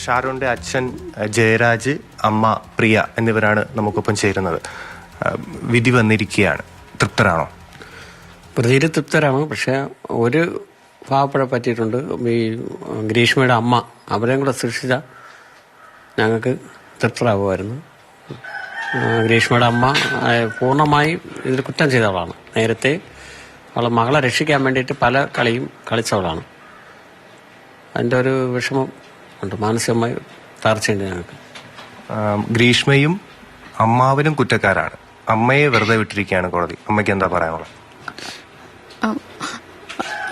ഷാരോണിന്റെ അച്ഛൻ ജയരാജ്, അമ്മ പ്രിയ എന്നിവരാണ് നമുക്കൊപ്പം ചേരുന്നത്. വിധി വന്നിരിക്കുകയാണ്, തൃപ്തരാണോ? പ്രതിയിൽ തൃപ്തരാണ്. പക്ഷെ ഒരു പാവപ്പഴ പറ്റിയിട്ടുണ്ട്. ഈ ഗ്രീഷ്മയുടെ അമ്മ അവരെയും കൂടെ ശിക്ഷിച്ച ഞങ്ങൾക്ക് തൃപ്തരാകുമായിരുന്നു. ഗ്രീഷ്മയുടെ അമ്മ പൂർണ്ണമായി ഇതിൽ കുറ്റം ചെയ്തവളാണ്. നേരത്തെ അവളെ മകളെ രക്ഷിക്കാൻ വേണ്ടിയിട്ട് പല കളിയും കളിച്ചവളാണ്. അതിൻ്റെ ഒരു വിഷമം ഉണ്ട്, മാനസികമായി തകർച്ചയുണ്ട് ഞങ്ങൾക്ക്. ഗ്രീഷ്മയും അമ്മാവനും കുറ്റക്കാരാണ്. അമ്മയെ വെറുതെ വിട്ടിരിക്കുകയാണ് കോടതി. അമ്മയ്ക്ക് എന്താ പറയാനുള്ളത്?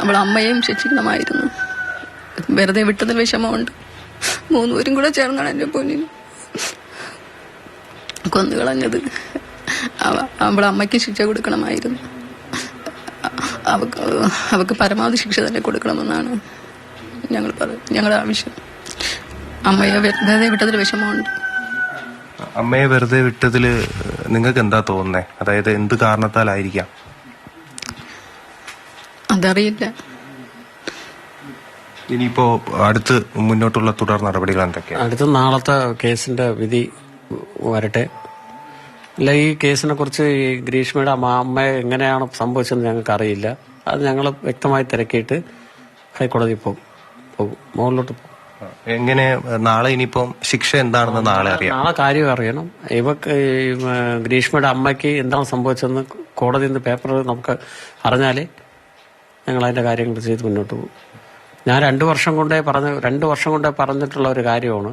അവൾ അമ്മയെയും ശിക്ഷിക്കണമായിരുന്നു. വെറുതെ വിട്ടതിൽ വിഷമമുണ്ട്. മൂന്നുപേരും കൂടെ ചേർന്നാണ് എൻ്റെ പൊന്നിന് കൊന്നുകളഞ്ഞത്. അവൾ അമ്മയ്ക്ക് ശിക്ഷ കൊടുക്കണമായിരുന്നു. അവക്ക് പരമാവധി ശിക്ഷ തന്നെ കൊടുക്കണമെന്നാണ് ഞങ്ങളുടെ ആവശ്യം. അമ്മയെ വെറുതെ വിട്ടതിൽ വിഷമമുണ്ട്. അമ്മയെ വെറുതെ വിട്ടതിൽ നിങ്ങൾക്ക് എന്താ തോന്നുന്നേ? അതായത് എന്ത് കാരണത്താലായിരിക്കാം? അതറിയില്ല. ഇനിയിപ്പോ അടുത്ത് മുന്നോട്ടുള്ള തുടർ നടപടികൾ എന്തൊക്കെയാണ്? അടുത്ത നാളത്തെ കേസിന്റെ വിധി വരട്ടെ. അല്ല, ഈ കേസിനെ കുറിച്ച് ഈ ഗ്രീഷ്മയുടെ അമ്മയെ എങ്ങനെയാണ് സംഭവിച്ചതെന്ന് ഞങ്ങൾക്ക് അറിയില്ല. അത് ഞങ്ങൾ വ്യക്തമായി തിരക്കിയിട്ട് ഹൈക്കോടതി പോകും, മുകളിലോട്ട് പോകും. എങ്ങനെ നാളെ ഇനിയിപ്പം ശിക്ഷ എന്താണെന്ന് നാളെ അറിയാം. നാളെ കാര്യം അറിയണം. ഇവക്ക് ഗ്രീഷ്മയുടെ അമ്മയ്ക്ക് എന്താണ് സംഭവിച്ചതെന്ന് കോടതിയിൽ നിന്ന് പേപ്പർ നമുക്ക് അറിഞ്ഞാലേ ഞങ്ങൾ അതിന്റെ കാര്യങ്ങൾ ചെയ്ത് മുന്നോട്ട് പോകും. ഞാൻ 2 വർഷം കൊണ്ടേ പറഞ്ഞിട്ടുള്ള ഒരു കാര്യമാണ്.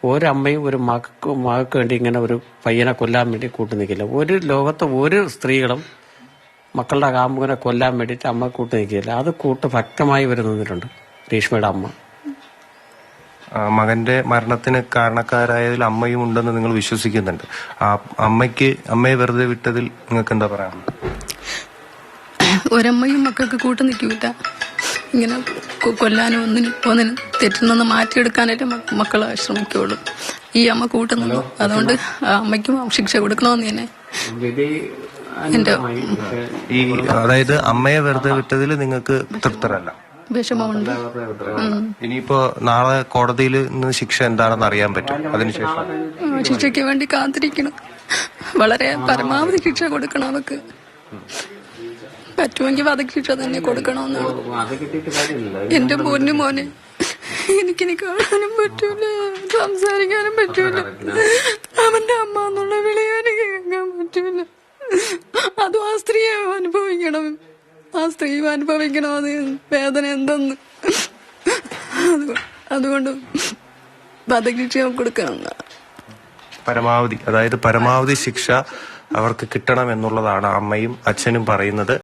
ഒരമ്മയും ഒരു മകൾക്ക് വേണ്ടി ഇങ്ങനെ ഒരു പയ്യനെ കൊല്ലാൻ വേണ്ടി കൂട്ടു നിൽക്കില്ല. ഒരു ലോകത്ത് ഒരു സ്ത്രീകളും മക്കളുടെ കാമുകനെ കൊല്ലാൻ വേണ്ടിയിട്ട് അമ്മ കൂട്ടു നിൽക്കില്ല. അത് വ്യക്തമായി നിന്നിട്ടുണ്ട് ഗ്രീഷ്മയുടെ അമ്മ. മകന്റെ മരണത്തിന് കാരണക്കാരായതിൽ അമ്മയും ഉണ്ടെന്ന് നിങ്ങൾ വിശ്വസിക്കുന്നുണ്ട്. അമ്മയെ വെറുതെ വിട്ടതിൽ നിങ്ങൾക്ക് എന്താ പറയാനുള്ളത്? ഒരമ്മയും മക്കൾക്ക് കൂട്ടു നിൽക്കില്ല. ഇങ്ങനെ കൊല്ലാനും ഒന്നിനും തെറ്റുനിന്ന് മാറ്റിയെടുക്കാനായിട്ട് മക്കൾ ശ്രമിക്കുള്ളൂ. ഈ അമ്മ കൂട്ടുന്നു. അതുകൊണ്ട് അമ്മയ്ക്കും ശിക്ഷ കൊടുക്കണമെന്ന് തന്നെ എന്റെ അതായത് അമ്മയെ വെറുതെ വിട്ടതിൽ നിങ്ങൾക്ക് തൃപ്തരല്ല, വിഷമമുണ്ട്. ഇനിയിപ്പോ നാളെ കോടതിയിൽ നിന്ന് ശിക്ഷ എന്താണെന്ന് അറിയാൻ പറ്റും. അതിനുശേഷം ശിക്ഷയ്ക്ക് വേണ്ടി കാത്തിരിക്കണം. വളരെ പരമാവധി ശിക്ഷ കൊടുക്കണം. അവക്ക് പറ്റുമെങ്കിൽ വധശിക്ഷ തന്നെ കൊടുക്കണമെന്നാണ് എന്റെ മോനെ. എനിക്കിനി കാണാനും പറ്റൂല, സംസാരിക്കാനും പറ്റൂല. അവന്റെ അമ്മ എന്നുള്ള വിളിയും എനിക്ക് കേൾക്കാൻ പറ്റൂല. അതും ആ സ്ത്രീയെ അനുഭവിക്കണം. അത് വേദന എന്തെന്ന്. അതുകൊണ്ട് വധശിക്ഷ കൊടുക്കണം. പരമാവധി ശിക്ഷ അവർക്ക് കിട്ടണം എന്നുള്ളതാണ് അമ്മയും അച്ഛനും പറയുന്നത്.